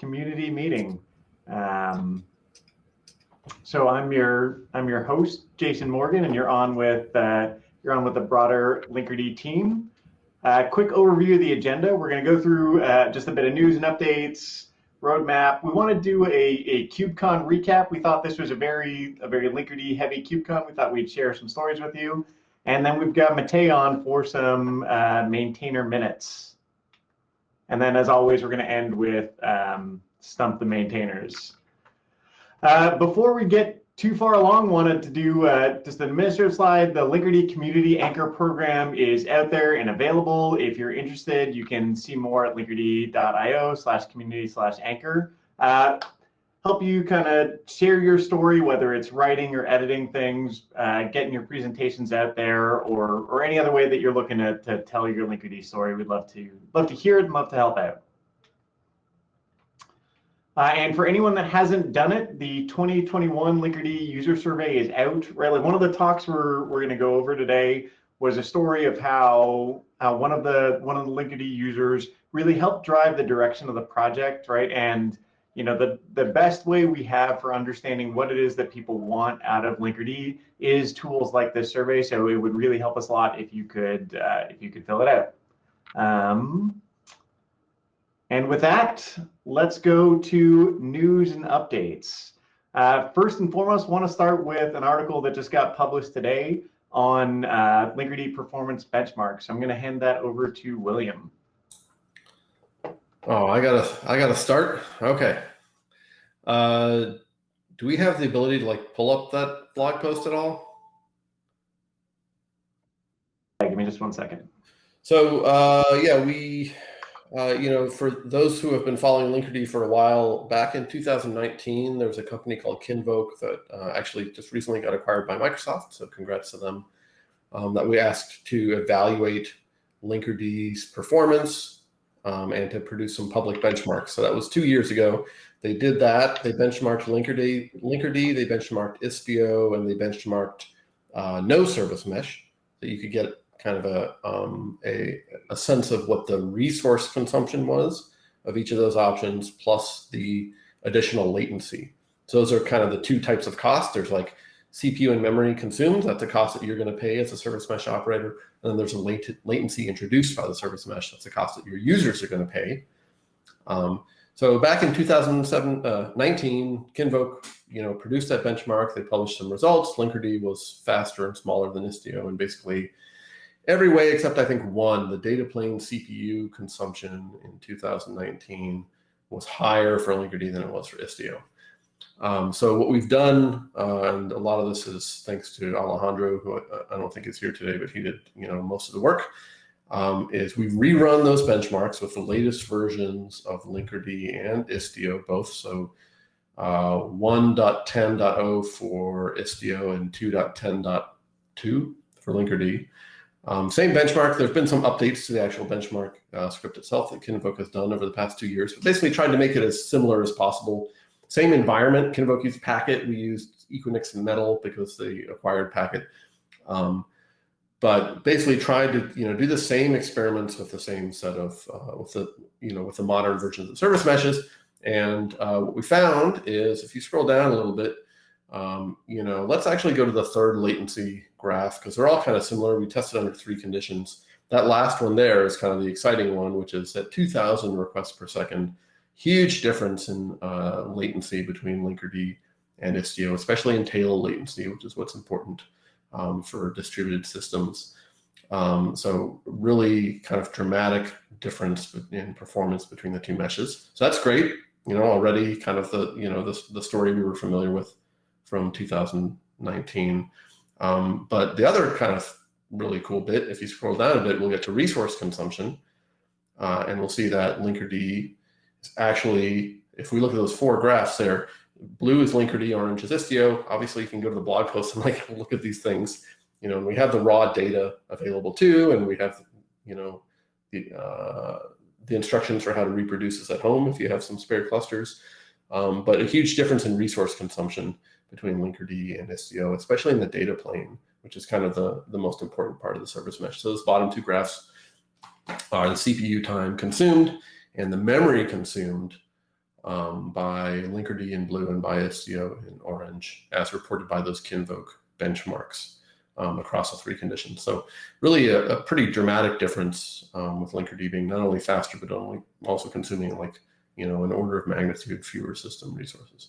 community meeting. So I'm your host, Jason Morgan, and you're on with the broader Linkerd team. Quick overview of the agenda. We're going to go through just a bit of news and updates, roadmap. We want to do a Kubecon recap. We thought this was a very Linkerd heavy Kubecon. We thought we'd share some stories with you. And then we've got Matei on for some maintainer minutes. And then, as always, we're going to end with Stump the Maintainers. Before we get too far along, wanted to do just an administrative slide. The Linkerd Community Anchor Program is out there and available. If you're interested, you can see more at linkerd.io/community/anchor. Help you kind of share your story, whether it's writing or editing things, getting your presentations out there, or any other way that you're looking to tell your Linkerd story. We'd love to hear it and love to help out. And for anyone that hasn't done it, the 2021 Linkerd user survey is out. Right, like one of the talks we're going to go over today was a story of how one of the Linkerd users really helped drive the direction of the project, right? And you know, the best way we have for understanding what it is that people want out of Linkerd is tools like this survey. So it would really help us a lot if you could fill it out. And with that, let's go to news and updates. First and foremost, want to start with an article that just got published today on Linkerd performance benchmarks. I'm going to hand that over to William. Oh, I gotta start. Okay. Do we have the ability to like pull up that blog post at all? Give me just 1 second. So yeah, we, you know, for those who have been following Linkerd for a while, back in 2019, there was a company called Kinvoke that actually just recently got acquired by Microsoft. So congrats to them. That we asked to evaluate Linkerd's performance. And to produce some public benchmarks. So that was 2 years ago. They did that. They benchmarked Linkerd, they benchmarked Istio, and they benchmarked no service mesh. So you could get kind of a sense of what the resource consumption was of each of those options, plus the additional latency. So those are kind of the two types of costs. There's like CPU and memory consumed. That's a cost that you're going to pay as a service mesh operator. And then there's a latency introduced by the service mesh. That's a cost that your users are going to pay. So back in 2019, Kinvoke, you know, produced that benchmark. They published some results. Linkerd was faster and smaller than Istio, and basically every way except I think one, the data plane CPU consumption in 2019 was higher for Linkerd than it was for Istio. So what we've done, and a lot of this is thanks to Alejandro, who I don't think is here today, but he did, you know, most of the work, is we've rerun those benchmarks with the latest versions of Linkerd and Istio both. So 1.10.0 for Istio and 2.10.2 for Linkerd. Same benchmark. There's been some updates to the actual benchmark script itself that Kinvoke has done over the past 2 years, but basically tried to make it as similar as possible. Same environment. Kinvoke used Packet. We used Equinix and Metal because they acquired Packet. But basically tried to, you know, do the same experiments with the same set of with the modern versions of service meshes. And what we found is, if you scroll down a little bit, you know, let's actually go to the third latency graph because they're all kind of similar. We tested under 3 conditions. That last one there is kind of the exciting one, which is at 2,000 requests per second. Huge difference in latency between Linkerd and Istio, especially in tail latency, which is what's important for distributed systems. So really kind of dramatic difference in performance between the two meshes. So that's great. You know, already kind of the, you know, the story we were familiar with from 2019. But the other kind of really cool bit, if you scroll down a bit, we'll get to resource consumption, and we'll see that Linkerd actually, if we look at those 4 graphs there, blue is Linkerd, orange is Istio. Obviously, you can go to the blog post and like look at these things. You know, and we have the raw data available too, and we have, you know, the instructions for how to reproduce this at home if you have some spare clusters. But a huge difference in resource consumption between Linkerd and Istio, especially in the data plane, which is kind of the most important part of the service mesh. So those bottom 2 graphs are the CPU time consumed and the memory consumed by Linkerd in blue and by Istio in orange, as reported by those Kinvoke benchmarks across the 3 conditions. So really a pretty dramatic difference with Linkerd being not only faster, but also consuming like, an order of magnitude fewer system resources.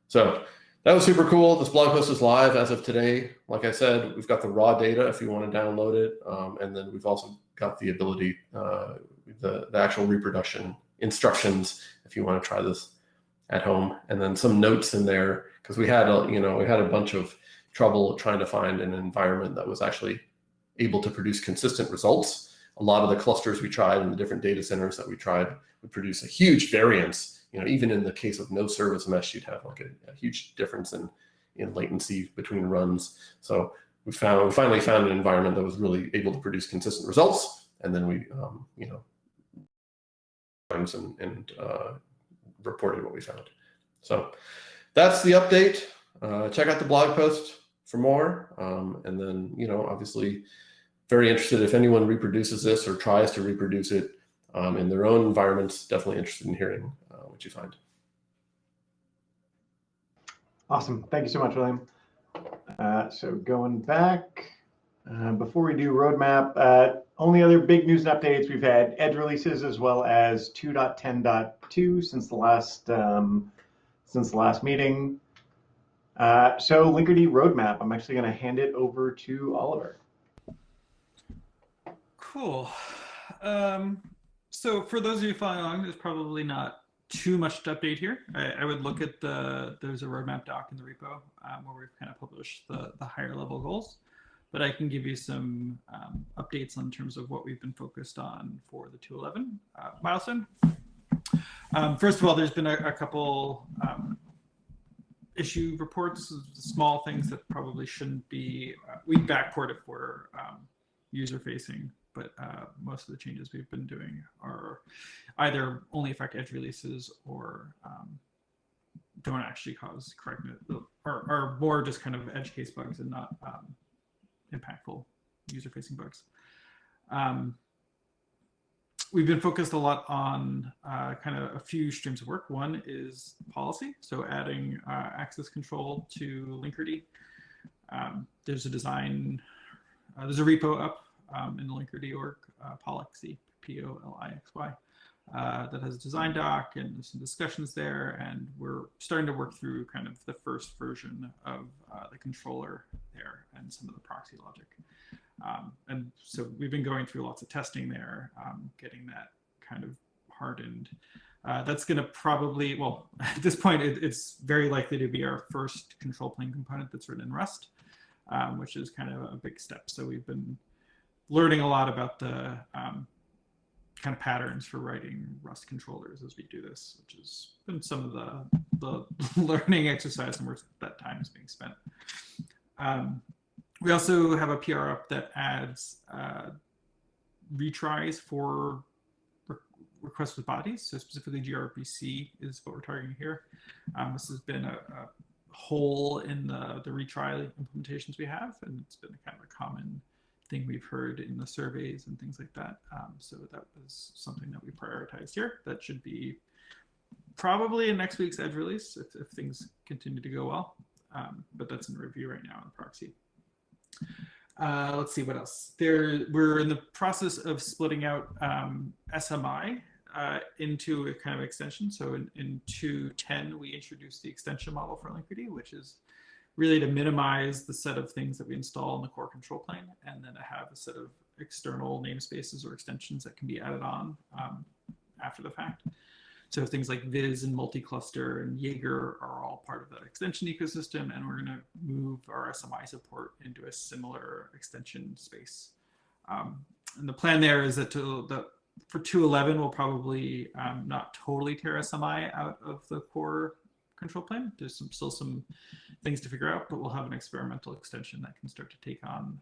So that was super cool. This blog post is live as of today. Like I said, we've got the raw data if you want to download it. And then we've also got the ability, the actual reproduction instructions if you want to try this at home. And then some notes in there, because we had a bunch of trouble trying to find an environment that was actually able to produce consistent results. A lot of the clusters we tried and the different data centers that we tried would produce a huge variance. Even in the case of no service mesh, you'd have like a huge difference in latency between runs. So we finally found an environment that was really able to produce consistent results, and then we and reported what we found. So that's the update. Check out the blog post for more, and then obviously very interested if anyone reproduces this or tries to reproduce it in their own environments. Definitely interested in hearing what you find. Awesome. Thank you so much, William. So going back, before we do roadmap, only other big news and updates, we've had edge releases as well as 2.10.2 since the last meeting. So Linkerd roadmap, I'm actually going to hand it over to Oliver. Cool. So for those of you following along, there's probably not too much to update here. I would look at there's a roadmap doc in the repo where we've kind of published the higher level goals, but I can give you some updates in terms of what we've been focused on for the 2.11 milestone. First of all, there's been a couple issue reports, small things that probably shouldn't be. We backported for user facing, but most of the changes we've been doing are either only affect edge releases or don't actually cause correctness, or are more just kind of edge case bugs and not impactful user-facing bugs. We've been focused a lot on kind of a few streams of work. One is policy, so adding access control to Linkerd. There's a design, there's a repo up in the Linkerd org, Polixy, P-O-L-I-X-Y, that has a design doc and there's some discussions there, and we're starting to work through kind of the first version of the controller there and some of the proxy logic. And so we've been going through lots of testing there, getting that kind of hardened. That's going to probably, well, at this point, it's very likely to be our first control plane component that's written in Rust, which is kind of a big step. So we've been learning a lot about the kind of patterns for writing Rust controllers as we do this, which has been some of the learning exercise and where that time is being spent. We also have a PR up that adds retries for requests with bodies. So specifically Grpc is what we're targeting here. This has been a hole in the retry implementations we have, and it's been kind of a common thing we've heard in the surveys and things like that. So that was something that we prioritized here. That should be probably in next week's edge release if things continue to go well. But that's in review right now on proxy. Let's see what else. We're in the process of splitting out SMI into a kind of extension. So in 2.10, we introduced the extension model for Linkerd, which is really to minimize the set of things that we install in the core control plane, and then to have a set of external namespaces or extensions that can be added on after the fact. So things like Viz and multi-cluster and Jaeger are all part of that extension ecosystem, and we're going to move our SMI support into a similar extension space. And the plan there is that for 2.11, we'll probably not totally tear SMI out of the core control plane. There's still some things to figure out, but we'll have an experimental extension that can start to take on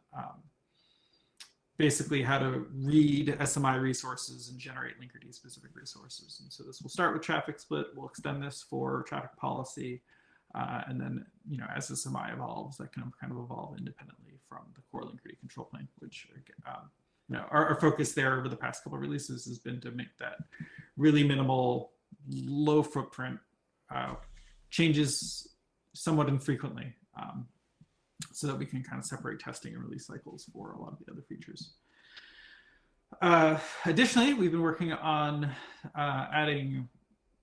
basically how to read SMI resources and generate Linkerd specific resources. And so this will start with traffic split. We'll extend this for traffic policy. And then, as SMI evolves, that can kind of evolve independently from the core Linkerd control plane, which, our focus there over the past couple of releases has been to make that really minimal low footprint, changes somewhat infrequently, so that we can kind of separate testing and release cycles for a lot of the other features. Additionally, we've been working on adding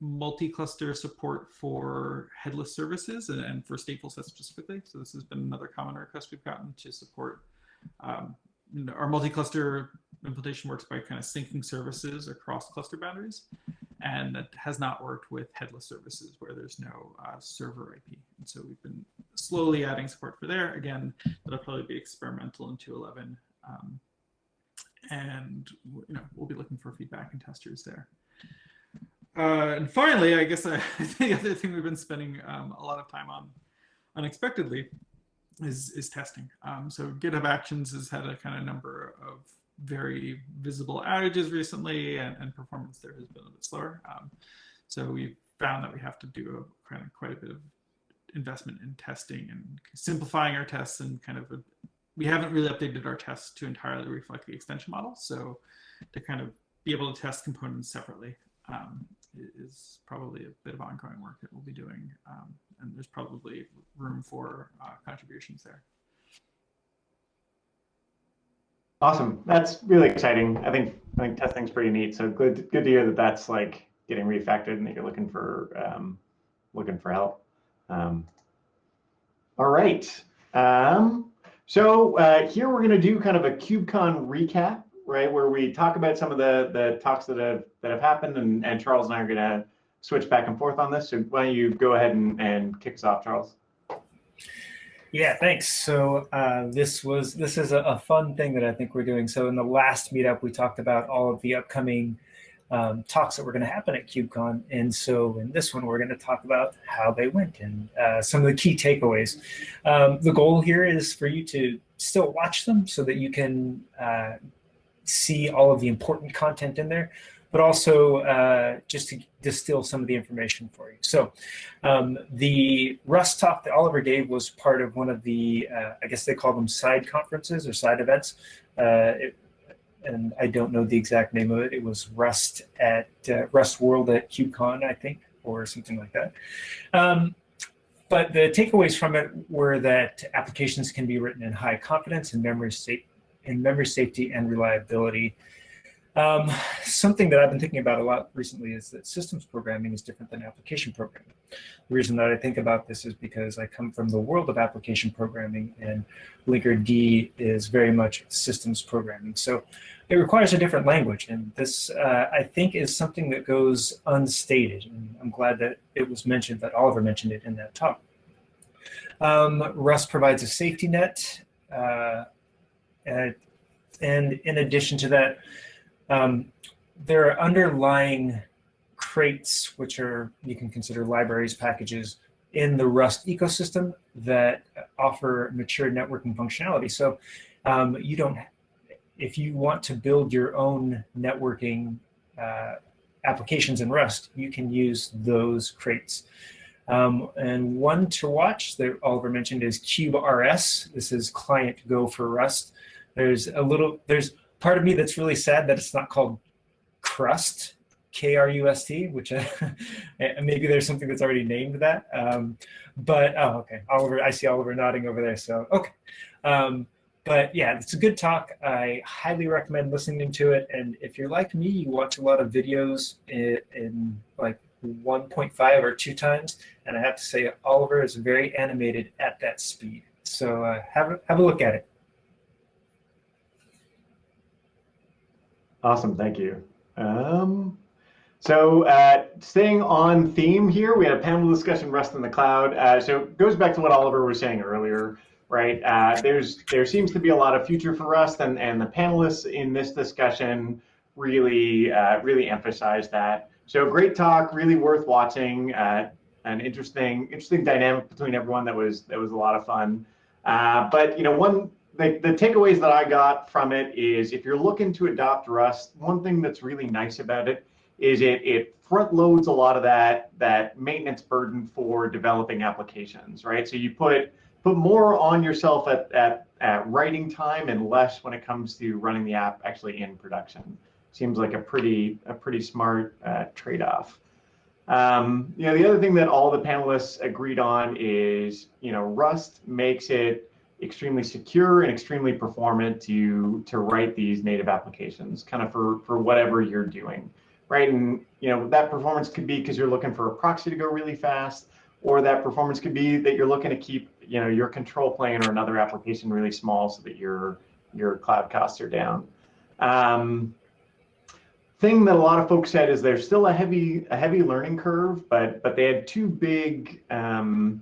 multi-cluster support for headless services and for stateful sets specifically. So this has been another common request we've gotten to support. Our multi-cluster implementation works by kind of syncing services across cluster boundaries, and that has not worked with headless services where there's no server IP. And so we've been slowly adding support for there. Again, that'll probably be experimental in 2.11. And we'll be looking for feedback and testers there. And finally, I guess the other thing we've been spending a lot of time on unexpectedly is testing. So GitHub Actions has had a kind of number of very visible outages recently, and performance there has been a bit slower. So we found that we have to do quite a bit of investment in testing and simplifying our tests, and we haven't really updated our tests to entirely reflect the extension model. So to kind of be able to test components separately is probably a bit of ongoing work that we'll be doing. And there's probably room for contributions there. Awesome. That's really exciting. I think testing's pretty neat. So good to hear that that's like getting refactored and that you're looking for help. All right. So here we're going to do kind of a Kubecon recap, right, where we talk about some of the talks that have happened, and Charles and I are going to switch back and forth on this. So why don't you go ahead and kick us off, Charles? Yeah, thanks. So this is a fun thing that I think we're doing. So in the last meetup, we talked about all of the upcoming talks that were going to happen at KubeCon. And so in this one, we're going to talk about how they went and some of the key takeaways. The goal here is for you to still watch them so that you can see all of the important content in there, but also just to distill some of the information for you. So the Rust talk that Oliver gave was part of one of the, I guess they call them side conferences or side events. And I don't know the exact name of it. It was Rust World at KubeCon, I think, or something like that. But the takeaways from it were that applications can be written in high confidence and memory safety and reliability. Something that I've been thinking about a lot recently is that systems programming is different than application programming. The reason that I think about this is because I come from the world of application programming, and Linkerd is very much systems programming. So it requires a different language, and this, I think, is something that goes unstated. And I'm glad that it was mentioned, that Oliver mentioned it in that talk. Rust provides a safety net, and in addition to that, there are underlying crates, which are, you can consider libraries, packages in the Rust ecosystem that offer mature networking functionality. So you don't, if you want to build your own networking applications in Rust, you can use those crates. And one to watch that Oliver mentioned is KubeRS. This is client Go for Rust. There's part of me that's really sad that it's not called Crust, K-R-U-S-T, which maybe there's something that's already named that. But, oh, okay, Oliver, I see Oliver nodding over there, so, okay. But yeah, it's a good talk. I highly recommend listening to it. And if you're like me, you watch a lot of videos in like 1.5 or 2 times. And I have to say, Oliver is very animated at that speed. So have a look at it. Awesome, thank you. So staying on theme here, we had a panel discussion, Rust in the Cloud. So it goes back to what Oliver was saying earlier, right? There seems to be a lot of future for Rust, and the panelists in this discussion really emphasized that. So great talk, really worth watching. An interesting dynamic between everyone that was a lot of fun. But the takeaways that I got from it is, if you're looking to adopt Rust, one thing that's really nice about it is it front loads a lot of that maintenance burden for developing applications, right? So you put more on yourself at writing time and less when it comes to running the app actually in production. Seems like a pretty smart trade-off. The other thing that all the panelists agreed on is, Rust makes it extremely secure and extremely performant to write these native applications, kind of for whatever you're doing, right? And that performance could be because you're looking for a proxy to go really fast, or that performance could be that you're looking to keep your control plane or another application really small so that your cloud costs are down. Thing that a lot of folks said is there's still a heavy learning curve, but they had two big takeaways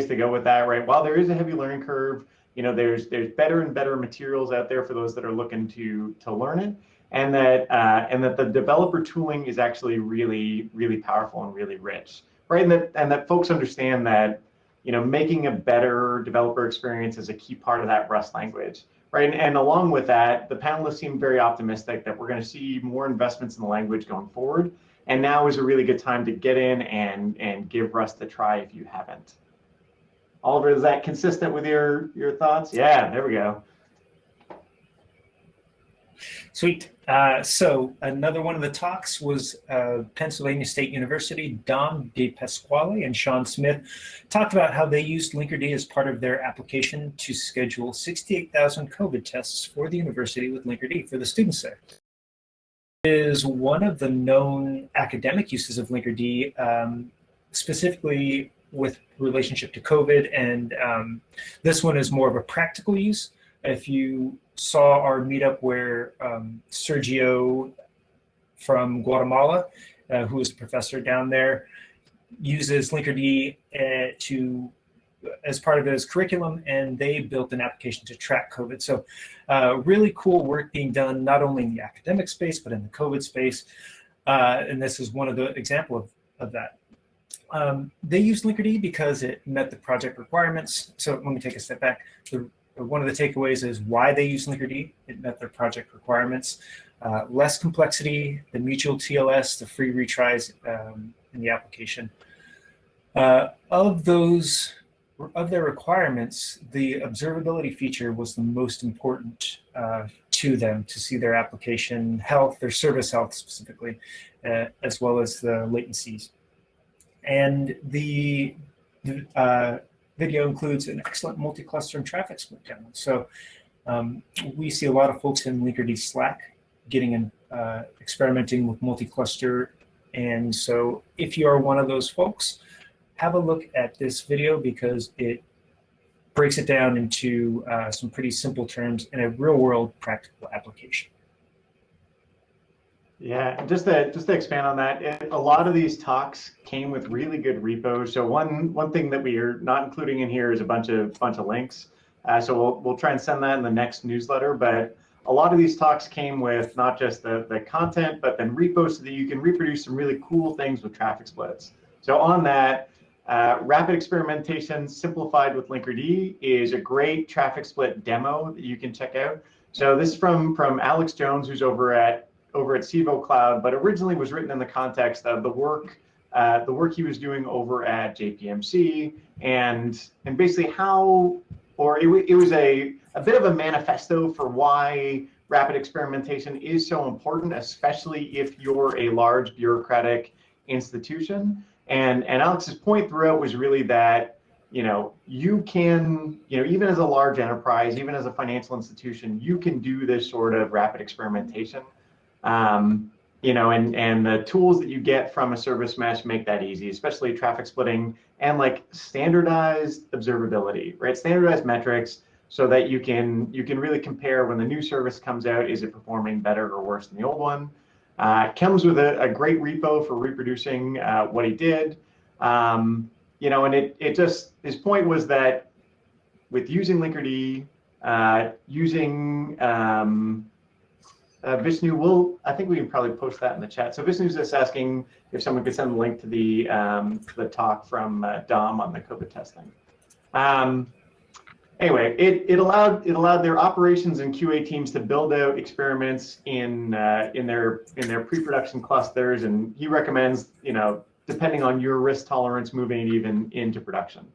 to go with that, right? While there is a heavy learning curve, there's better and better materials out there for those that are looking to learn it, and that the developer tooling is actually really, really powerful and really rich, right? And that folks understand that making a better developer experience is a key part of that Rust language. Right, and along with that, the panelists seem very optimistic that we're going to see more investments in the language going forward. And now is a really good time to get in and give Rust a try if you haven't. Oliver, is that consistent with your thoughts? Yeah, there we go. Sweet. So another one of the talks was Pennsylvania State University. Dom DePasquale and Sean Smith talked about how they used Linkerd as part of their application to schedule 68,000 COVID tests for the university with Linkerd for the students there. It is one of the known academic uses of Linkerd, specifically with relationship to COVID, and this one is more of a practical use. If you saw our meetup where Sergio from Guatemala, who is a professor down there, uses Linkerd as part of his curriculum, and they built an application to track COVID. So really cool work being done, not only in the academic space, but in the COVID space. And this is one of the example of that. They used Linkerd because it met the project requirements. So let me take a step back. One of the takeaways is why they use Linkerd. It met their project requirements. Less complexity, the mutual TLS, the free retries in the application. Of their requirements, the observability feature was the most important to them to see their application health, their service health specifically, as well as the latencies. And the video includes an excellent multi-cluster and traffic split demo. So we see a lot of folks in Linkerd Slack getting in, experimenting with multi-cluster. And so if you are one of those folks, have a look at this video because it breaks it down into some pretty simple terms in a real-world practical application. Yeah, just to expand on that, a lot of these talks came with really good repos. So one thing that we are not including in here is a bunch of links. So we'll try and send that in the next newsletter. But a lot of these talks came with not just the content, but then repos so that you can reproduce some really cool things with traffic splits. So on that, rapid experimentation simplified with Linkerd is a great traffic split demo that you can check out. So this is from Alex Jones, who's over at Civo Cloud, but originally was written in the context of the work he was doing over at JPMC, and basically it was a bit of a manifesto for why rapid experimentation is so important, especially if you're a large bureaucratic institution. And Alex's point throughout was really that you can, even as a large enterprise, even as a financial institution, you can do this sort of rapid experimentation. And the tools that you get from a service mesh make that easy, especially traffic splitting and like standardized observability, right? Standardized metrics so that you can really compare when the new service comes out, is it performing better or worse than the old one? Comes with a great repo for reproducing what he did. And it just, his point was that with using Linkerd, using Vishnu, I think we can probably post that in the chat. So Vishnu's just asking if someone could send the link to the talk from Dom on the COVID testing. Anyway, it allowed their operations and QA teams to build out experiments in their pre-production clusters, and he recommends, depending on your risk tolerance, moving it even into production.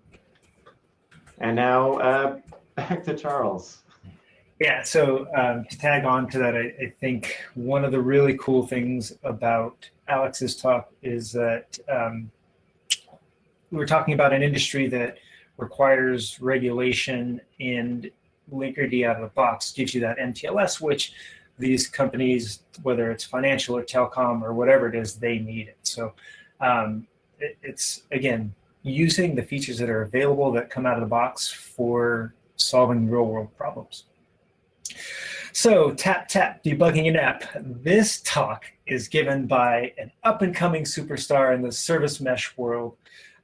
And now back to Charles. Yeah, so to tag on to that, I think one of the really cool things about Alex's talk is that we were talking about an industry that requires regulation, and Linkerd out of the box gives you that MTLS, which these companies, whether it's financial or telecom or whatever it is, they need it. So it's, again, using the features that are available that come out of the box for solving real world problems. So tap, debugging an app. This talk is given by an up and coming superstar in the service mesh world,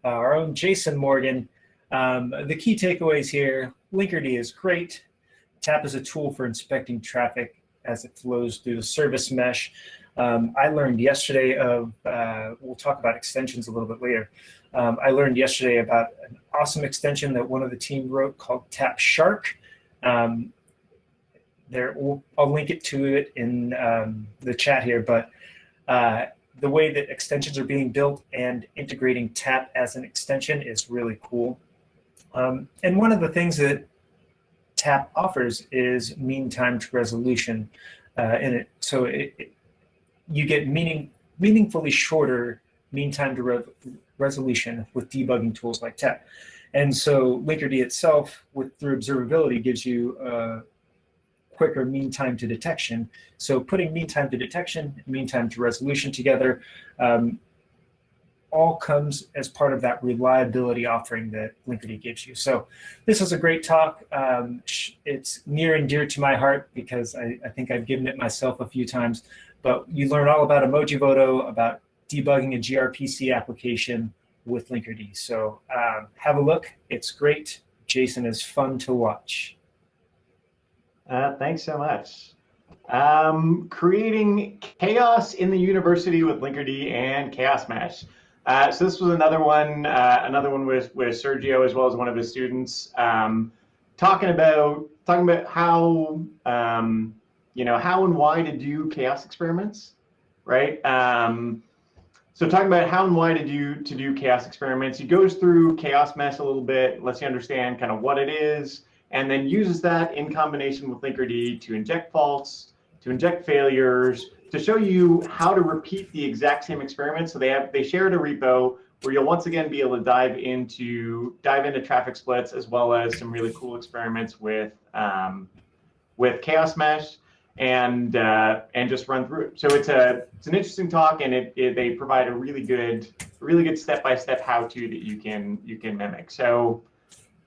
our own Jason Morgan. The key takeaways here: Linkerd is great. Tap is a tool for inspecting traffic as it flows through the service mesh. I learned yesterday of, we'll talk about extensions a little bit later. I learned yesterday about an awesome extension that one of the team wrote called Tap Shark. I'll link it to it in the chat here, but the way that extensions are being built and integrating Tap as an extension is really cool. And one of the things that Tap offers is mean time to resolution in it. So you get meaningfully shorter mean time to resolution with debugging tools like Tap. And so Linkerd itself, through observability, gives you quicker mean time to detection. So putting mean time to detection and mean time to resolution together all comes as part of that reliability offering that Linkerd gives you. So this was a great talk. It's near and dear to my heart because I think I've given it myself a few times. But you learn all about Emojivoto, about debugging a Grpc application with Linkerd. So have a look. It's great. Jason is fun to watch. Thanks so much. Creating chaos in the university with Linkerd and Chaos Mesh. So this was another one with Sergio as well as one of his students, talking about how how and why to do chaos experiments, right? So talking about how and why to do chaos experiments. He goes through Chaos Mesh a little bit, lets you understand kind of what it is, and then uses that in combination with Linkerd to inject faults, to inject failures, to show you how to repeat the exact same experiment. So they shared a repo where you'll once again be able to dive into traffic splits as well as some really cool experiments with Chaos Mesh and just run through it. So it's an interesting talk, and they provide a really good step-by-step how-to that you can mimic. So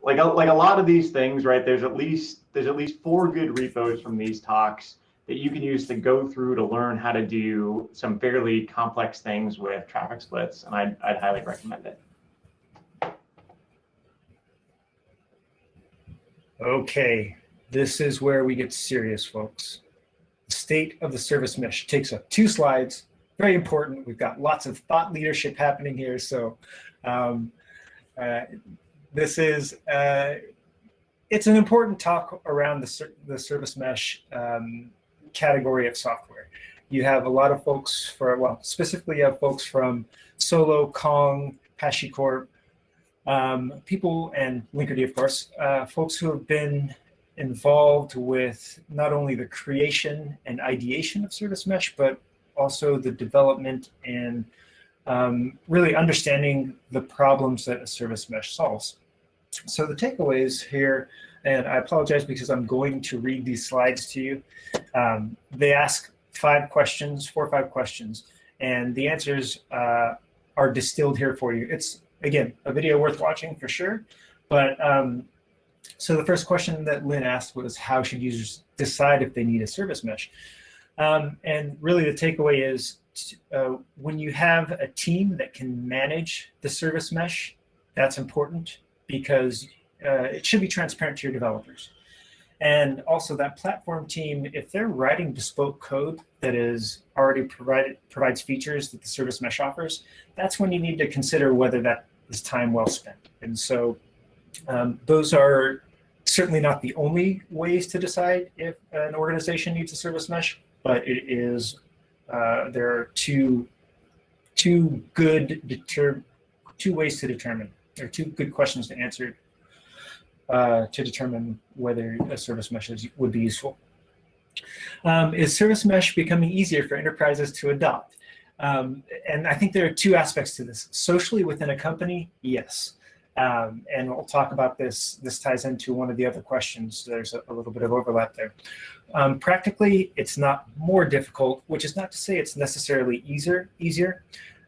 like a lot of these things, right? There's at least 4 good repos from these talks that you can use to go through to learn how to do some fairly complex things with traffic splits, and I'd highly recommend it. Okay, this is where we get serious, folks. The state of the service mesh takes up 2 slides. Very important. We've got lots of thought leadership happening here, so this is it's an important talk around the service mesh category of software. You have a lot of folks specifically you have folks from Solo, Kong, HashiCorp, people, and Linkerd, of course, folks who have been involved with not only the creation and ideation of service mesh, but also the development and really understanding the problems that a service mesh solves. So the takeaways here, and I apologize because I'm going to read these slides to you. They ask 4 or 5 questions, and the answers are distilled here for you. It's, again, a video worth watching for sure. But so the first question that Lynn asked was, how should users decide if they need a service mesh? And really the takeaway is when you have a team that can manage the service mesh, that's important because it should be transparent to your developers. And also that platform team, if they're writing bespoke code that is already provides features that the service mesh offers, that's when you need to consider whether that is time well spent. And so those are certainly not the only ways to decide if an organization needs a service mesh, but it is there are two ways to determine, or 2 good questions to answer. to determine whether a service mesh would be useful. Is service mesh becoming easier for enterprises to adopt? And I think there are two aspects to this. Socially within a company, yes. And we'll talk about this. This ties into one of the other questions. There's a little bit of overlap there. Practically, it's not more difficult, which is not to say it's necessarily easier.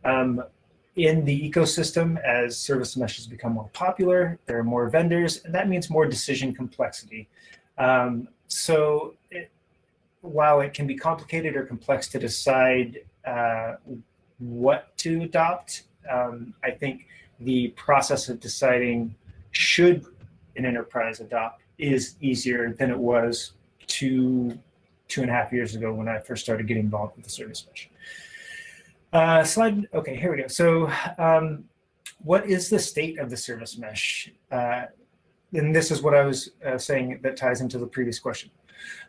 In the ecosystem, as service meshes become more popular, there are more vendors, and that means more decision complexity. While it can be complicated or complex to decide what to adopt, I think the process of deciding should an enterprise adopt is easier than it was two and a half years ago when I first started getting involved with the service mesh. Okay, here we go. So what is the state of the service mesh? And this is what I was saying that ties into the previous question.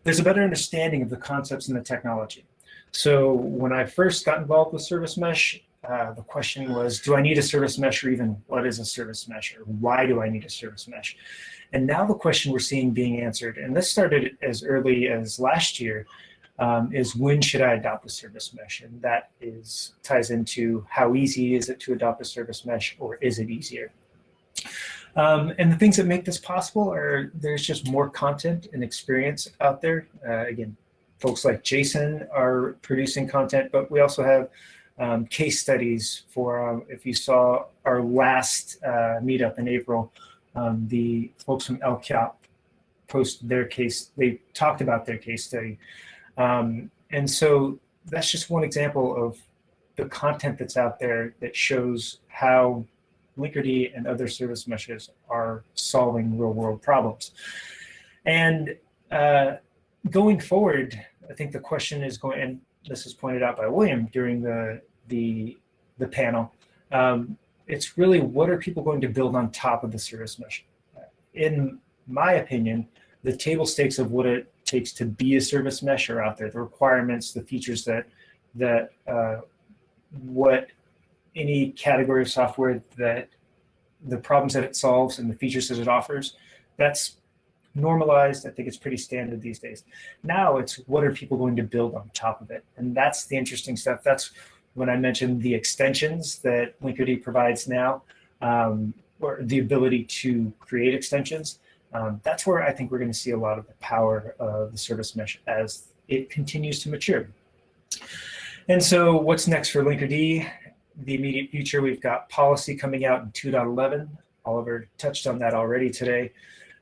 There's a better understanding of the concepts and the technology. So when I first got involved with service mesh, the question was, do I need a service mesh, or even what is a service mesh, or why do I need a service mesh? And now the question we're seeing being answered, and this started as early as last year, is when should I adopt a service mesh? And that ties into how easy is it to adopt a service mesh, or is it easier? And the things that make this possible are there's just more content and experience out there. Again, folks like Jason are producing content, but we also have case studies for, if you saw our last meetup in April, the folks from LCAP posted their case, they talked about their case study. And so that's just one example of the content that's out there that shows how Linkerd and other service meshes are solving real world problems. And going forward, I think the question is going, and this is pointed out by William during the panel, it's really what are people going to build on top of the service mesh? In my opinion, the table stakes of what it takes to be a service mesh are out there. The requirements, the features that what any category of software, that the problems that it solves and the features that it offers, that's normalized. I think it's pretty standard these days. Now it's what are people going to build on top of it? And that's the interesting stuff. That's when I mentioned the extensions that Linkerd provides now, or the ability to create extensions. That's where I think we're going to see a lot of the power of the service mesh as it continues to mature. And so what's next for Linkerd? The immediate future, we've got policy coming out in 2.11. Oliver touched on that already today.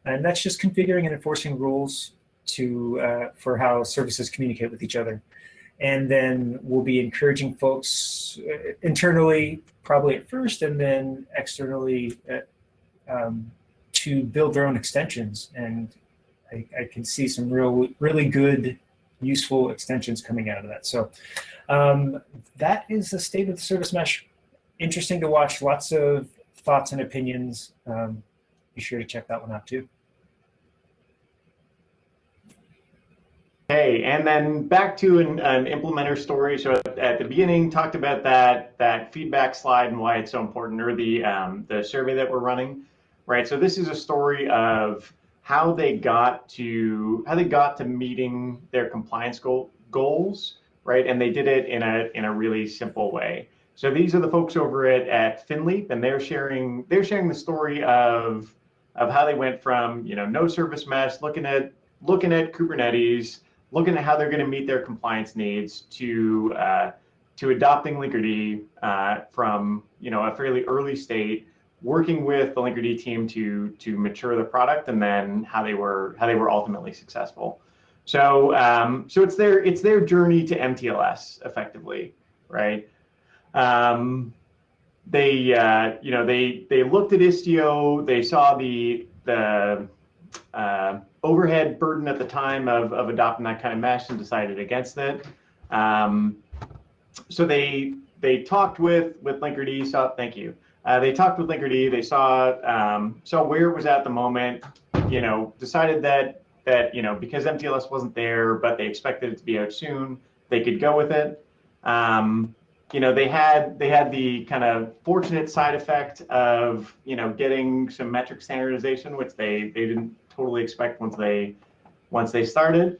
And that's just configuring and enforcing rules for how services communicate with each other. And then we'll be encouraging folks internally, probably at first, and then externally to build their own extensions. And I can see some really good, useful extensions coming out of that. So that is the state of the service mesh. Interesting to watch, lots of thoughts and opinions. Be sure to check that one out too. Okay, and then back to an implementer story. So at the beginning, talked about that feedback slide and why it's so important, or the survey that we're running, right? So this is a story of how they got to meeting their compliance goals, right? And they did it in a really simple way. So these are the folks over at FinLeap, and they're sharing the story of how they went from no service mesh, looking at Kubernetes, looking at how they're going to meet their compliance needs, to adopting Linkerd from a fairly early state, working with the Linkerd team to mature the product, and then how they were ultimately successful. So so it's their journey to MTLS effectively, right? They looked at Istio, they saw the overhead burden at the time of adopting that kind of mesh and decided against it. So they talked with Linkerd. Thank you. They talked with Linkerd. They saw where it was at the moment. Decided that because MTLS wasn't there, but they expected it to be out soon, they could go with it. they had the kind of fortunate side effect of getting some metric standardization, which they didn't totally expect once they started.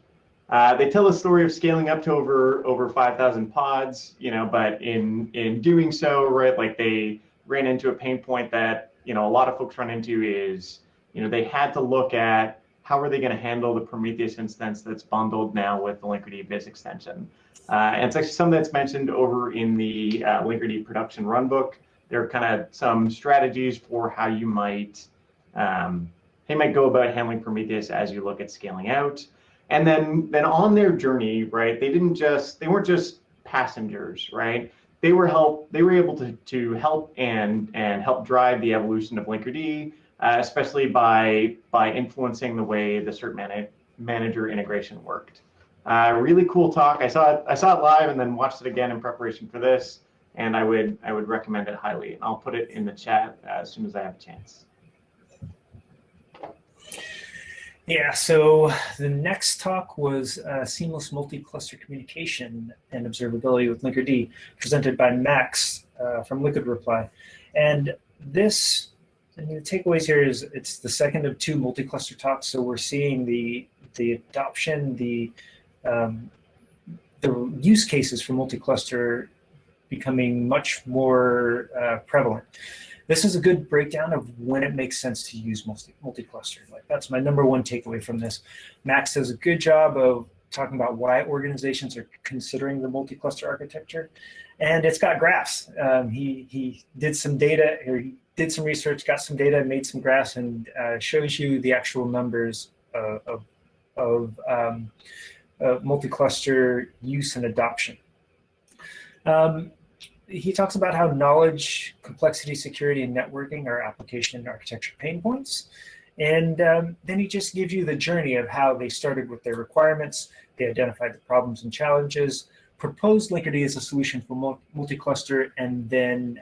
They tell the story of scaling up to over 5,000 pods, but in doing so, right, like they ran into a pain point that a lot of folks run into is they had to look at how are they going to handle the Prometheus instance that's bundled now with the Linkerd Biz extension. And it's actually something that's mentioned over in the Linkerd production runbook. There are kind of some strategies for how you might go about handling Prometheus as you look at scaling out. And then on their journey, right, they weren't just passengers, right? They were able to help and help drive the evolution of Linkerd, especially by influencing the way the cert manager integration worked. Really cool talk. I saw it live and then watched it again in preparation for this, and I would recommend it highly. I'll put it in the chat as soon as I have a chance. Yeah, so the next talk was seamless multi-cluster communication and observability with Linkerd, presented by Max from Linkerd. And this, the takeaways here is it's the second of two multi-cluster talks. So we're seeing the adoption, the use cases for multi-cluster becoming much more prevalent. This is a good breakdown of when it makes sense to use multi-cluster. Like, that's my number one takeaway from this. Max does a good job of talking about why organizations are considering the multi-cluster architecture, and it's got graphs. He did some data, or he did some research, got some data, made some graphs, and shows you the actual numbers of multi-cluster use and adoption. He talks about how knowledge, complexity, security, and networking are application and architecture pain points. And then he just gives you the journey of how they started with their requirements, they identified the problems and challenges, proposed Linkerd as a solution for multi-cluster, and then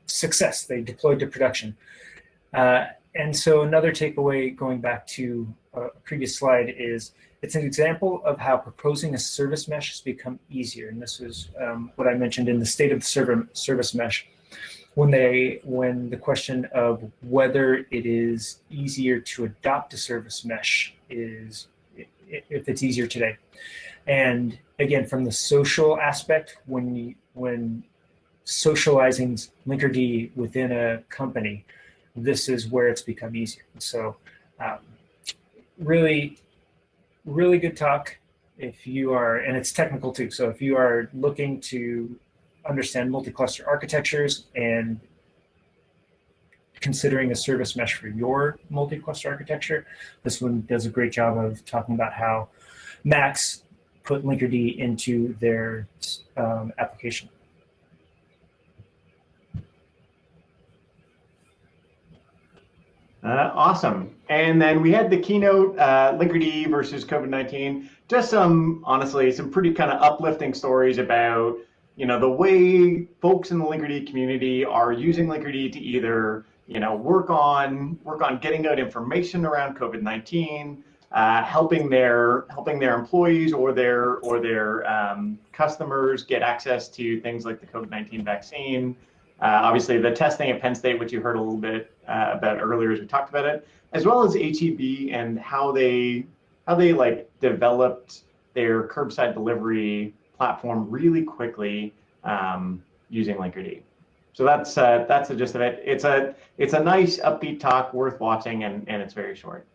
success, they deployed to production. And so another takeaway, going back to a previous slide, is it's an example of how proposing a service mesh has become easier. And this is what I mentioned in the state of the service mesh, when the question of whether it is easier to adopt a service mesh is, if it's easier today. And again, from the social aspect, when socializing Linkerd within a company, this is where it's become easier. So really good talk if you are, and it's technical too. So if you are looking to understand multi-cluster architectures and considering a service mesh for your multi-cluster architecture, this one does a great job of talking about how Max put Linkerd into their application. Awesome. And then we had the keynote, Linkerd versus COVID-19. Just honestly, some pretty kind of uplifting stories about, the way folks in the Linkerd community are using Linkerd to either, work on getting out information around COVID-19, helping their employees or their customers get access to things like the COVID-19 vaccine. Obviously, the testing at Penn State, which you heard a little bit about earlier as we talked about it, as well as HEB and how they like developed their curbside delivery platform really quickly using Linkerd. So that's the gist of it. It's a nice upbeat talk, worth watching, and it's very short.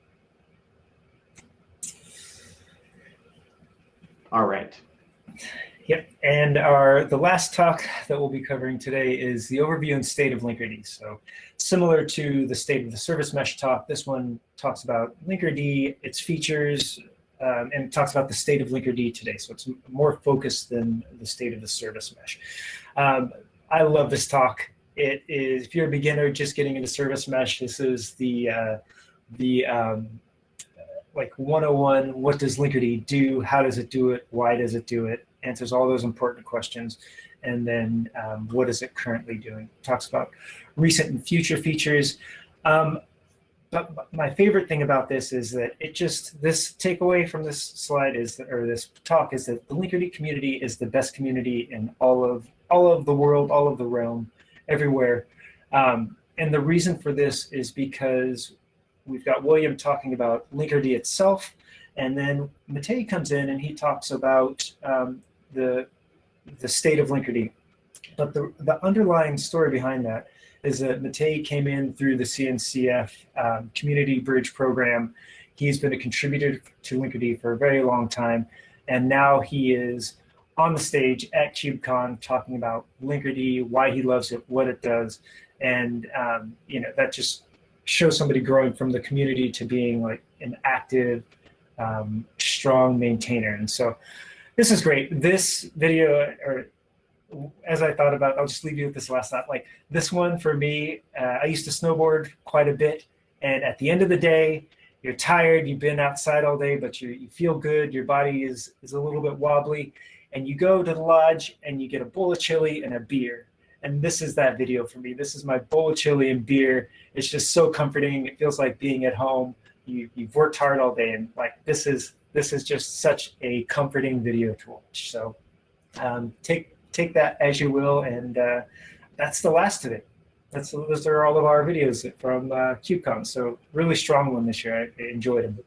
All right. Yep, and the last talk that we'll be covering today is the overview and state of Linkerd. So similar to the state of the service mesh talk, this one talks about Linkerd, its features, and talks about the state of Linkerd today. So it's more focused than the state of the service mesh. I love this talk. It is, if you're a beginner just getting into service mesh, this is the like 101, what does Linkerd do? How does it do it? Why does it do it? Answers all those important questions. And then what is it currently doing? Talks about recent and future features. But my favorite thing about this is that this takeaway from this slide is, or this talk, is that the Linkerd community is the best community in all of all of the world, all of the realm, everywhere. And the reason for this is because we've got William talking about Linkerd itself, and then Matej comes in and he talks about the state of Linkerd. But the underlying story behind that is that Matej came in through the CNCF Community Bridge Program. He's been a contributor to Linkerd for a very long time, and now he is on the stage at KubeCon talking about Linkerd, why he loves it, what it does, and that just shows somebody growing from the community to being like an active, strong maintainer. And so this is great. This video, or as I thought about, I'll just leave you with this last thought. Like this one for me, I used to snowboard quite a bit, and at the end of the day, you're tired, you've been outside all day, but you feel good, your body is a little bit wobbly, and you go to the lodge and you get a bowl of chili and a beer. And this is that video for me. This is my bowl of chili and beer. It's just so comforting. It feels like being at home. You've worked hard all day, and like this is just such a comforting video to watch. So take that as you will, and that's the last of it. Those are all of our videos from KubeCon. So really strong one this year. I enjoyed them.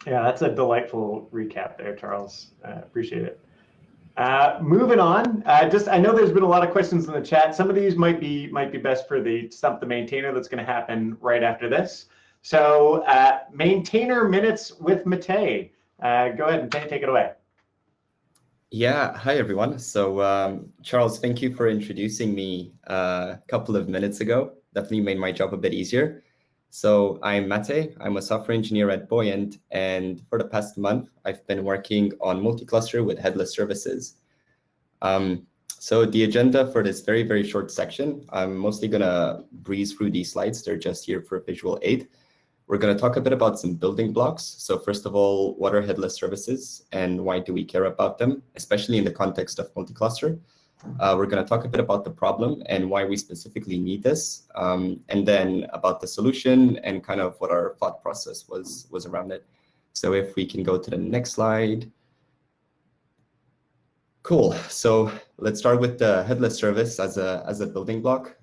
Yeah, that's a delightful recap there, Charles. Appreciate it. Moving on, I know there's been a lot of questions in the chat. Some of these might be best for the Stump the Maintainer that's going to happen right after this. So maintainer minutes with Matej. Go ahead and take it away. Yeah, hi everyone. So Charles, thank you for introducing me a couple of minutes ago. Definitely made my job a bit easier. So I'm Matej. I'm a software engineer at Buoyant, and for the past month, I've been working on multi-cluster with headless services. So the agenda for this very, very short section, I'm mostly going to breeze through these slides. They're just here for visual aid. We're going to talk a bit about some building blocks. So first of all, what are headless services and why do we care about them, especially in the context of multi-cluster? We're going to talk a bit about the problem and why we specifically need this, and then about the solution and kind of what our thought process was around it. So if we can go to the next slide. Cool. So let's start with the headless service as a building block.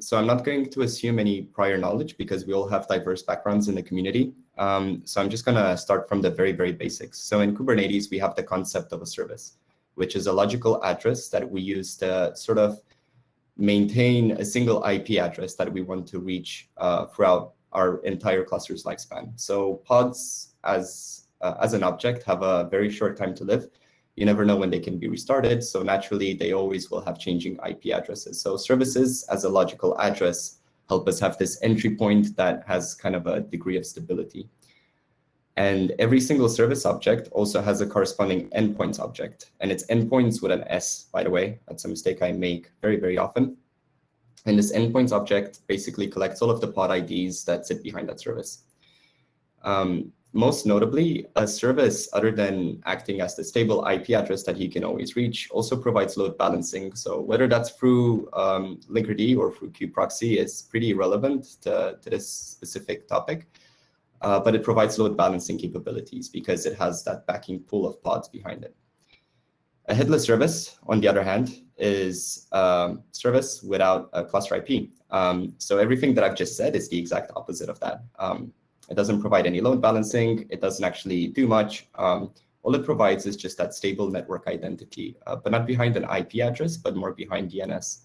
So I'm not going to assume any prior knowledge because we all have diverse backgrounds in the community. So I'm just going to start from the very, very basics. So in Kubernetes, we have the concept of a service, which is a logical address that we use to sort of maintain a single IP address that we want to reach throughout our entire cluster's lifespan. So pods as an object have a very short time to live. You never know when they can be restarted, so naturally they always will have changing IP addresses. So services as a logical address help us have this entry point that has kind of a degree of stability. And every single service object also has a corresponding endpoints object. And it's endpoints with an S, by the way. That's a mistake I make very, very often. And this endpoints object basically collects all of the pod IDs that sit behind that service. Most notably, a service, other than acting as the stable IP address that you can always reach, also provides load balancing. So whether that's through Linkerd or through Kubecon is pretty irrelevant to this specific topic. But it provides load balancing capabilities because it has that backing pool of pods behind it. A headless service, on the other hand, is a service without a cluster IP. So everything that I've just said is the exact opposite of that. It doesn't provide any load balancing. It doesn't actually do much. All it provides is just that stable network identity, but not behind an IP address, but more behind DNS.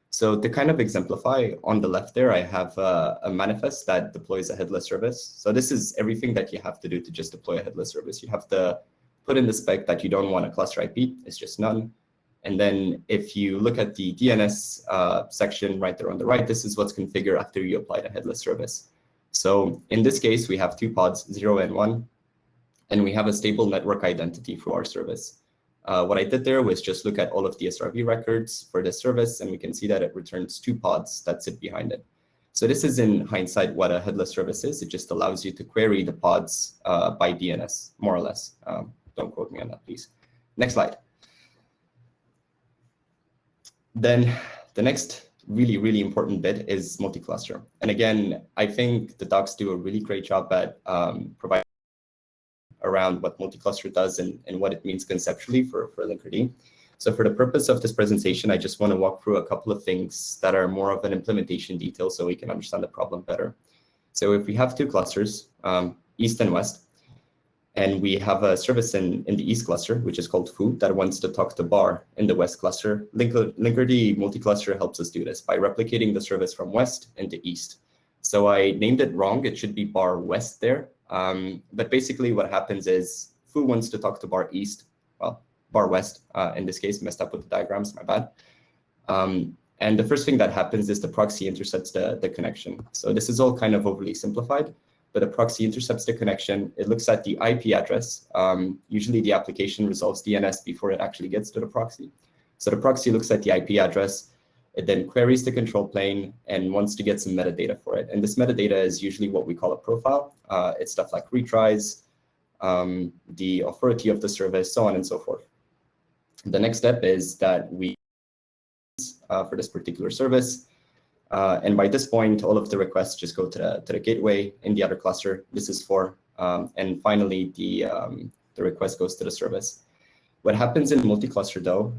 So to kind of exemplify, on the left there, I have a manifest that deploys a headless service. So this is everything that you have to do to just deploy a headless service. You have to put in the spec that you don't want a cluster IP. It's just none. And then if you look at the DNS section right there on the right, this is what's configured after you apply the headless service. So in this case, we have two pods, 0 and 1, and we have a stable network identity for our service. What I did there was just look at all of the SRV records for this service, and we can see that it returns two pods that sit behind it. So this is, in hindsight, what a headless service is. It just allows you to query the pods by DNS, more or less. Don't quote me on that, please. Next slide. Then the next really, really important bit is multi-cluster. And again, I think the docs do a really great job at providing around what multi-cluster does and what it means conceptually for Linkerd. So for the purpose of this presentation, I just want to walk through a couple of things that are more of an implementation detail so we can understand the problem better. So if we have two clusters, east and west, and we have a service in the east cluster, which is called foo, that wants to talk to bar in the west cluster, Linkerd multi-cluster helps us do this by replicating the service from west into east. So I named it wrong. It should be bar west there. But basically what happens is foo wants to talk to bar east, well, bar west, in this case, messed up with the diagrams, my bad. And the first thing that happens is the proxy intercepts the connection. So this is all kind of overly simplified, but the proxy intercepts the connection. It looks at the IP address. Usually the application resolves DNS before it actually gets to the proxy. So the proxy looks at the IP address. It then queries the control plane and wants to get some metadata for it. And this metadata is usually what we call a profile. It's stuff like retries, the authority of the service, so on and so forth. The next step is that we for this particular service. And by this point, all of the requests just go to the gateway in the other cluster. This is for, and finally, the request goes to the service. What happens in multi-cluster, though,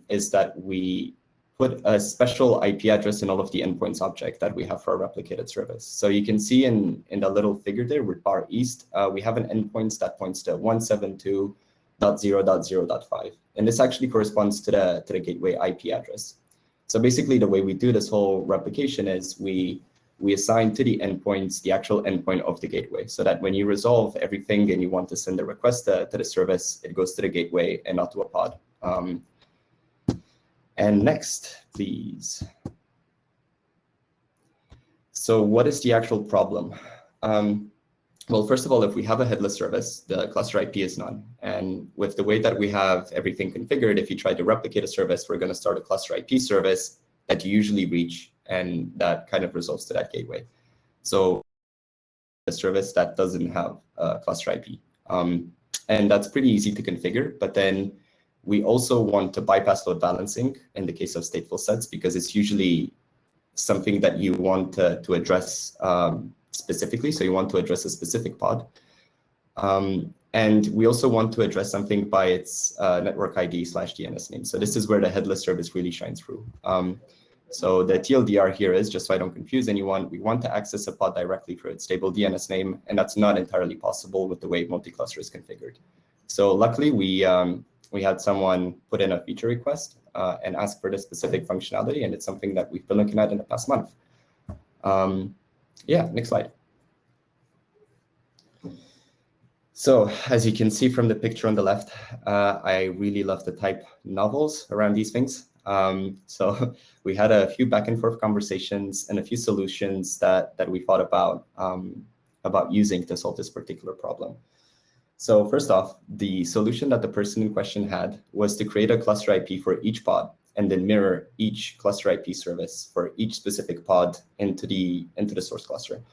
is that we put a special IP address in all of the endpoints object that we have for our replicated service. So you can see in the little figure there with bar east, we have an endpoints that points to 172.0.0.5. And this actually corresponds to the gateway IP address. So basically the way we do this whole replication is we assign to the endpoints the actual endpoint of the gateway, so that when you resolve everything and you want to send a request to the service, it goes to the gateway and not to a pod. And next, please. So what is the actual problem? Well, first of all, if we have a headless service, the cluster IP is none. And with the way that we have everything configured, if you try to replicate a service, we're going to start a cluster IP service that you usually reach, and that kind of resolves to that gateway. So a service that doesn't have a cluster IP. And that's pretty easy to configure, but then we also want to bypass load balancing in the case of stateful sets, because it's usually something that you want to address specifically. So you want to address a specific pod. And we also want to address something by its network ID/DNS name. So this is where the headless service really shines through. So the TLDR here is, just so I don't confuse anyone, we want to access a pod directly through its stable DNS name, and that's not entirely possible with the way multi-cluster is configured. So luckily, we had someone put in a feature request and ask for this specific functionality, and it's something that we've been looking at in the past month. Yeah, next slide. So as you can see from the picture on the left, I really love to type novels around these things. So we had a few back and forth conversations and a few solutions that we thought about using to solve this particular problem. So first off, the solution that the person in question had was to create a cluster IP for each pod and then mirror each cluster IP service for each specific pod into the source cluster.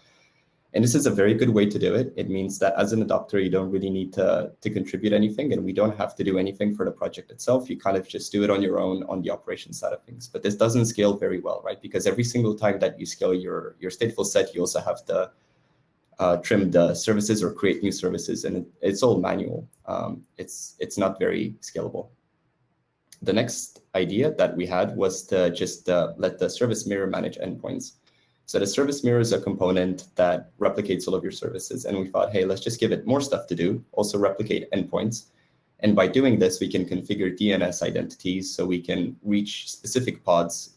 And this is a very good way to do it. It means that as an adopter, you don't really need to contribute anything, and we don't have to do anything for the project itself. You kind of just do it on your own on the operations side of things. But this doesn't scale very well, right? Because every single time that you scale your stateful set, you also have to trim the services or create new services, and it's all manual. It's not very scalable. The next idea that we had was to just let the service mirror manage endpoints. So the service mirror is a component that replicates all of your services. And we thought, hey, let's just give it more stuff to do, also replicate endpoints. And by doing this, we can configure DNS identities so we can reach specific pods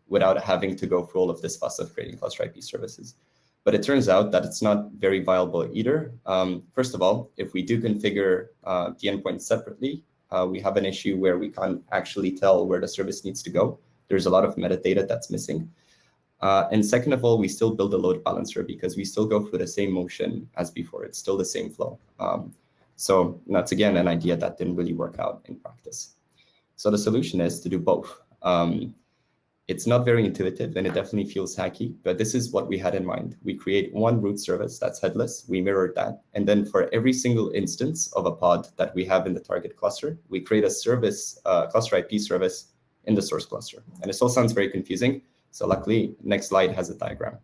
without having to go through all of this fuss of creating cluster IP services. But it turns out that it's not very viable either. First of all, if we do configure the endpoints separately, we have an issue where we can't actually tell where the service needs to go. There's a lot of metadata that's missing. And second of all, we still build a load balancer because we still go through the same motion as before. It's still the same flow. So that's, again, an idea that didn't really work out in practice. So the solution is to do both. It's not very intuitive, and it definitely feels hacky, but this is what we had in mind. We create one root service that's headless. We mirrored that. And then for every single instance of a pod that we have in the target cluster, we create a service, cluster IP service in the source cluster. And this all sounds very confusing. So luckily, next slide has a diagram.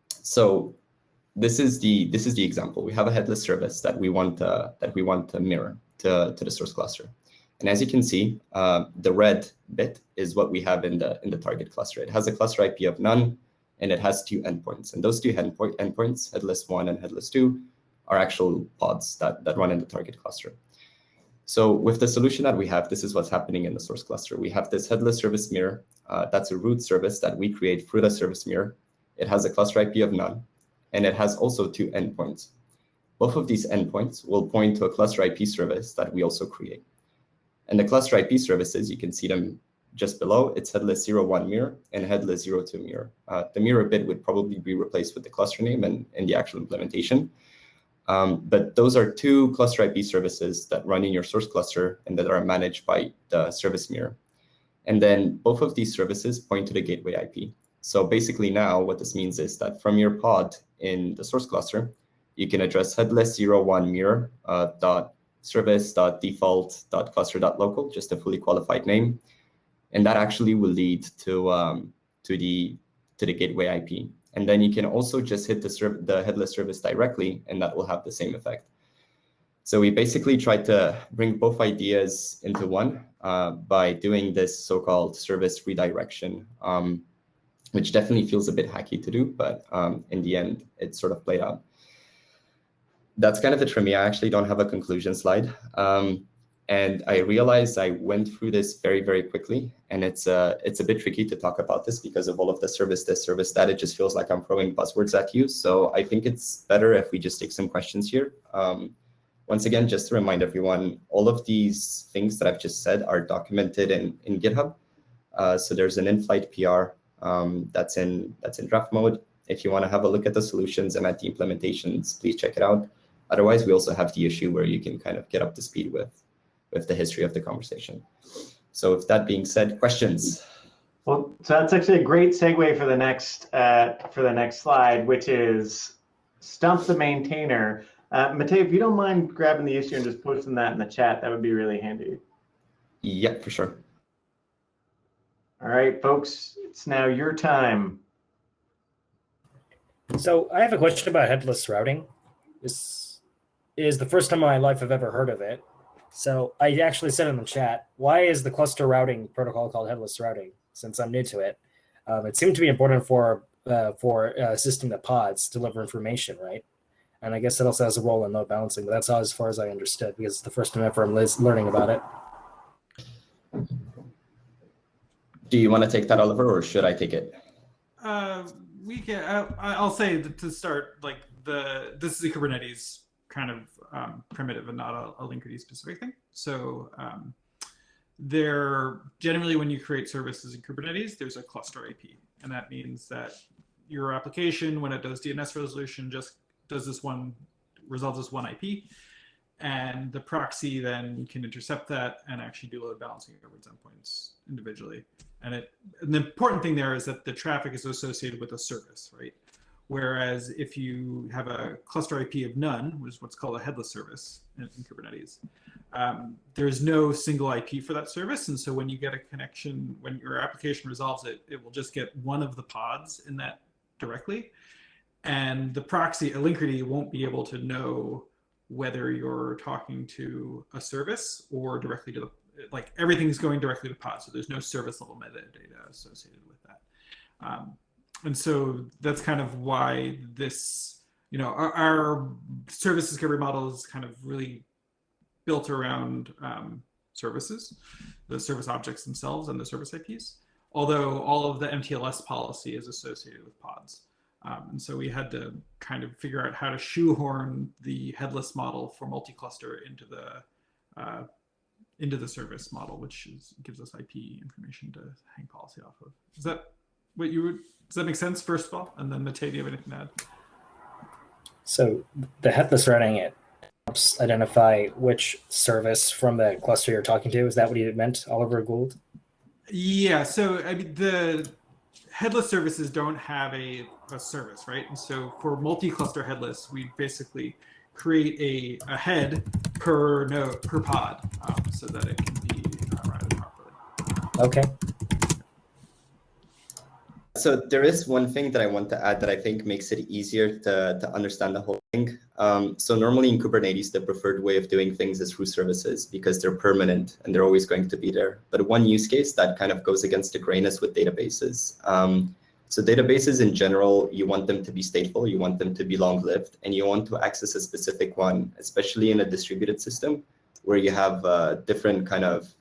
So this is the example. We have a headless service that we want to mirror. to the source cluster. And as you can see, the red bit is what we have in the target cluster. It has a cluster IP of none, and it has 2 endpoints. And those 2 endpoints, Headless 1 and Headless 2, are actual pods that run in the target cluster. So with the solution that we have, this is what's happening in the source cluster. We have this headless service mirror. That's a root service that we create through the service mirror. It has a cluster IP of none, and it has also 2 endpoints. Both of these endpoints will point to a cluster IP service that we also create. And the cluster IP services, you can see them just below. It's headless 01 mirror and headless 02 mirror. The mirror bit would probably be replaced with the cluster name and the actual implementation. But those are 2 cluster IP services that run in your source cluster and that are managed by the service mirror. And then both of these services point to the gateway IP. So basically now what this means is that from your pod in the source cluster, you can address headless 01 mirror dot service dot default dot cluster dot local, just a fully qualified name. And that actually will lead to the gateway IP. And then you can also just hit the headless service directly, and that will have the same effect. So we basically tried to bring both ideas into one by doing this so-called service redirection, which definitely feels a bit hacky to do, but in the end, it sort of played out. That's kind of it for me. I actually don't have a conclusion slide. And I realized I went through this very, very quickly. And it's a bit tricky to talk about this because of all of the service this, service that. It just feels like I'm throwing buzzwords at you. So I think it's better if we just take some questions here. Once again, just to remind everyone, all of these things that I've just said are documented in GitHub. So there's an in-flight PR that's in draft mode. If you want to have a look at the solutions and at the implementations, please check it out. Otherwise, we also have the issue where you can kind of get up to speed with the history of the conversation. So with that being said, questions? Well, so that's actually a great segue for the next slide, which is Stump the Maintainer. Matej, if you don't mind grabbing the issue and just posting that in the chat, that would be really handy. Yeah, for sure. All right, folks, it's now your time. So I have a question about headless routing. This is the first time in my life I've ever heard of it. So I actually said in the chat, why is the cluster routing protocol called headless routing? Since I'm new to it, it seemed to be important for a system that pods deliver information, right? And I guess it also has a role in load balancing, but that's as far as I understood because it's the first time ever I'm learning about it. Do you want to take that, Oliver, or should I take it? We can. I'll say to start, like this is a Kubernetes kind of primitive and not a Linkerd specific thing. So there generally, when you create services in Kubernetes, there's a cluster IP, and that means that your application, when it does DNS resolution, just does resolves this one IP, and the proxy then can intercept that and actually do load balancing over its endpoints individually. And the important thing there is that the traffic is associated with a service, right? Whereas if you have a cluster IP of none, which is what's called a headless service in Kubernetes, there's no single IP for that service. And so when you get a connection, when your application resolves it, it will just get one of the pods in that directly. And the proxy, a Linkerd, won't be able to know whether you're talking to a service or directly to like everything's going directly to pods. So there's no service level metadata associated with that. And so that's kind of why this, our service discovery model is kind of really built around services, the service objects themselves and the service IPs, although all of the MTLS policy is associated with pods. And so we had to kind of figure out how to shoehorn the headless model for multi-cluster into the service model, which gives us IP information to hang policy off of. Is that what you would? Does that make sense? First of all, and then Matej, do you have anything to add? So the headless routing, it helps identify which service from the cluster you're talking to. Is that what you meant, Oliver Gould? Yeah. So I mean, the headless services don't have a service, right? And so for multi-cluster headless, we basically create a head per node per pod so that it can be routed properly. Okay. So there is one thing that I want to add that I think makes it easier to understand the whole thing. So normally in Kubernetes, the preferred way of doing things is through services because they're permanent and they're always going to be there. But one use case that kind of goes against the grain is with databases. So databases in general, you want them to be stateful, you want them to be long-lived, and you want to access a specific one, especially in a distributed system where you have different kind of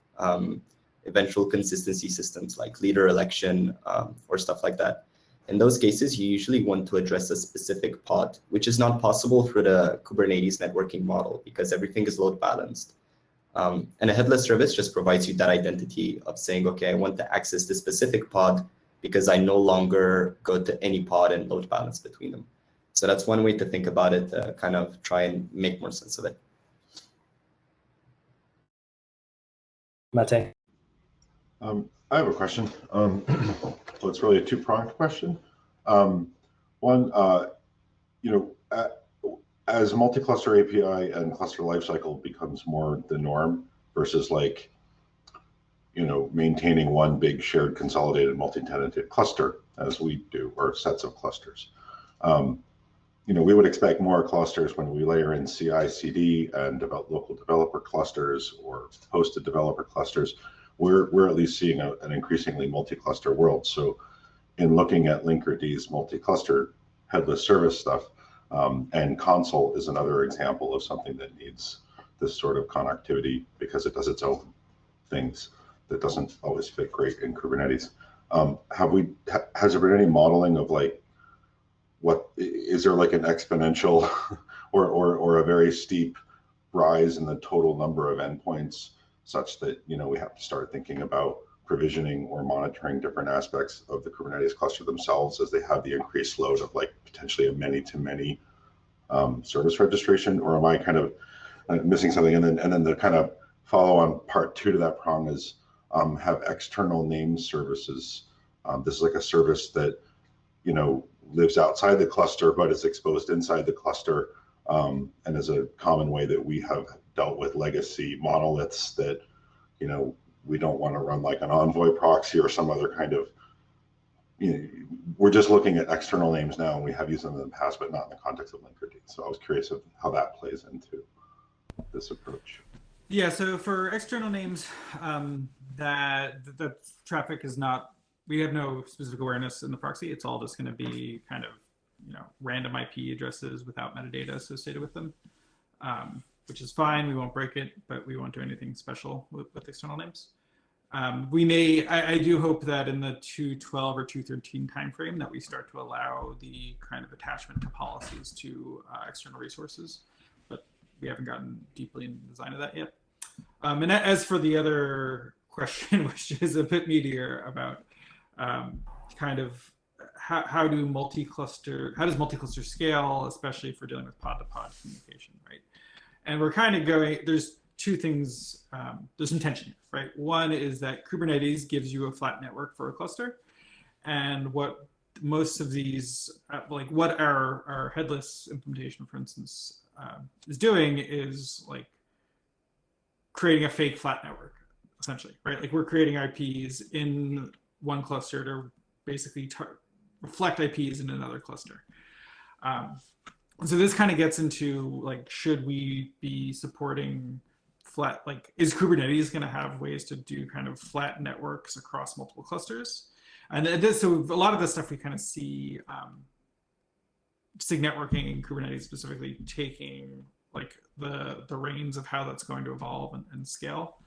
eventual consistency systems like leader election or stuff like that. In those cases, you usually want to address a specific pod, which is not possible through the Kubernetes networking model because everything is load balanced. And a headless service just provides you that identity of saying, okay, I want to access this specific pod because I no longer go to any pod and load balance between them. So that's one way to think about it, to kind of try and make more sense of it. Mate. I have a question. So it's really a two-pronged question. One, as multi-cluster API and cluster lifecycle becomes more the norm versus like, maintaining one big shared consolidated multi-tenanted cluster as we do, or sets of clusters. We would expect more clusters when we layer in CI/CD and local developer clusters or hosted developer clusters. We're at least seeing an increasingly multi-cluster world. So in looking at Linkerd's multi-cluster headless service stuff, and console is another example of something that needs this sort of connectivity because it does its own things that doesn't always fit great in Kubernetes. Has there been any modeling of like, what is there like an exponential or a very steep rise in the total number of endpoints such that we have to start thinking about provisioning or monitoring different aspects of the Kubernetes cluster themselves as they have the increased load of like potentially a many-to-many service registration? Or am I kind of missing something? And then the kind of follow-on part two to that prong is have external name services. This is like a service that lives outside the cluster but is exposed inside the cluster, and is a common way that we have dealt with legacy monoliths that we don't want to run like an Envoy proxy or some other kind of, we're just looking at external names now, and we have used them in the past, but not in the context of Linkerd. So I was curious of how that plays into this approach. Yeah, so for external names, that the traffic is not, we have no specific awareness in the proxy. It's all just going to be kind of, random IP addresses without metadata associated with them, which is fine. We won't break it, but we won't do anything special with external names. We may, I do hope that in the 2.12 or 2.13 timeframe that we start to allow the kind of attachment to policies to external resources, but we haven't gotten deeply in the design of that yet. And as for the other question, which is a bit meatier about kind of how does multi-cluster scale, especially for dealing with pod-to-pod communication, right? And we're kind of going, there's two things, there's some tension here, right? One is that Kubernetes gives you a flat network for a cluster. And what most of these, like what our headless implementation, for instance, is doing is like creating a fake flat network, essentially, right? Like we're creating IPs in one cluster to basically reflect IPs in another cluster. So this kind of gets into like, should we be supporting flat, like is Kubernetes going to have ways to do kind of flat networks across multiple clusters? And this, so a lot of this stuff we kind of see SIG networking and Kubernetes specifically taking like the reins of how that's going to evolve and scale.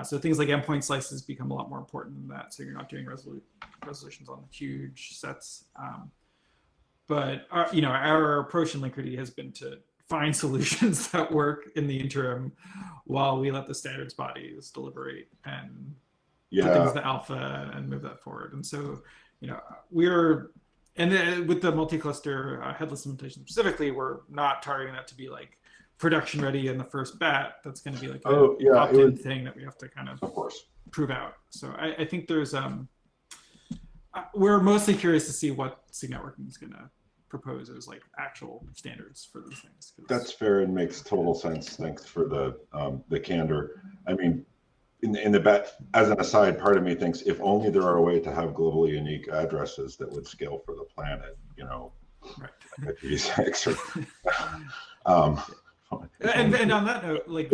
So things like endpoint slices become a lot more important than that. So you're not doing resolutions on huge sets. But our approach in Linkerd has been to find solutions that work in the interim while we let the standards bodies deliberate and put things to alpha and move that forward. And so, with the multi-cluster headless implementation specifically, we're not targeting that to be like production ready in the first bat. That's going to be like an opt-in thing that we have to kind of prove out. So I think there's we're mostly curious to see what SIG networking is going to propose as like actual standards for these things. That's fair and makes total sense. Thanks for the candor. I mean, in the back, as an aside, part of me thinks if only there were a way to have globally unique addresses that would scale for the planet, you know, Right. IPv6 or. And on that note, like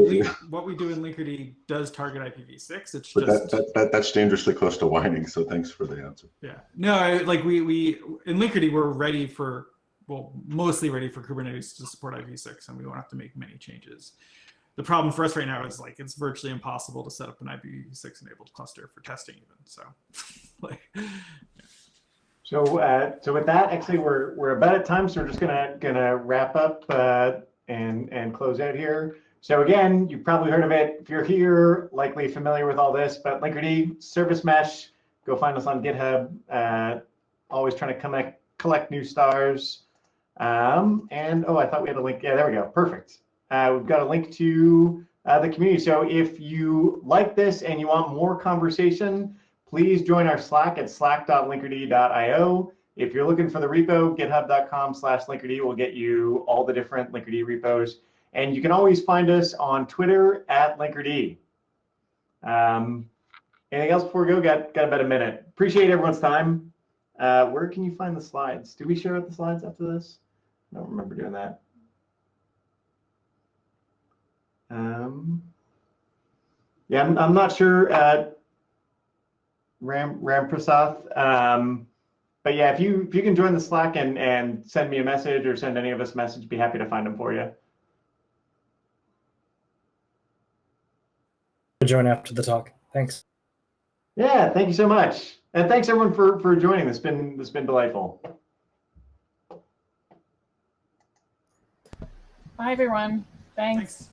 what we do in Linkerd does target IPv6. It's But just that's dangerously close to whining. So thanks for the answer. yeah. No, like we in Linkerd we're ready for, well, mostly ready for Kubernetes to support IPv6, and we won't have to make many changes. The problem for us right now is like it's virtually impossible to set up an IPv6 enabled cluster for testing even. So like. So with that, actually, we're about at time, so we're just gonna wrap up and close out here. So again, you've probably heard of it. If you're here, likely familiar with all this, but Linkerd service mesh. Go find us on GitHub. Always trying to collect new stars. And oh, I thought we had a link. Yeah, there we go. Perfect. We've got a link to the community. So if you like this and you want more conversation, please join our Slack at slack.linkerd.io. If you're looking for the repo, github.com/Linkerd will get you all the different Linkerd repos. And you can always find us on Twitter at Linkerd. Anything else before we go? Got about a minute. Appreciate everyone's time. Where can you find the slides? Do we share out the slides after this? I don't remember doing that. Yeah, I'm not sure. Ram Prasath. But yeah, if you can join the Slack and send me a message or send any of us a message, be happy to find them for you. Join after the talk. Thanks. Yeah, thank you so much, and thanks everyone for joining. This been delightful. Bye everyone. Thanks.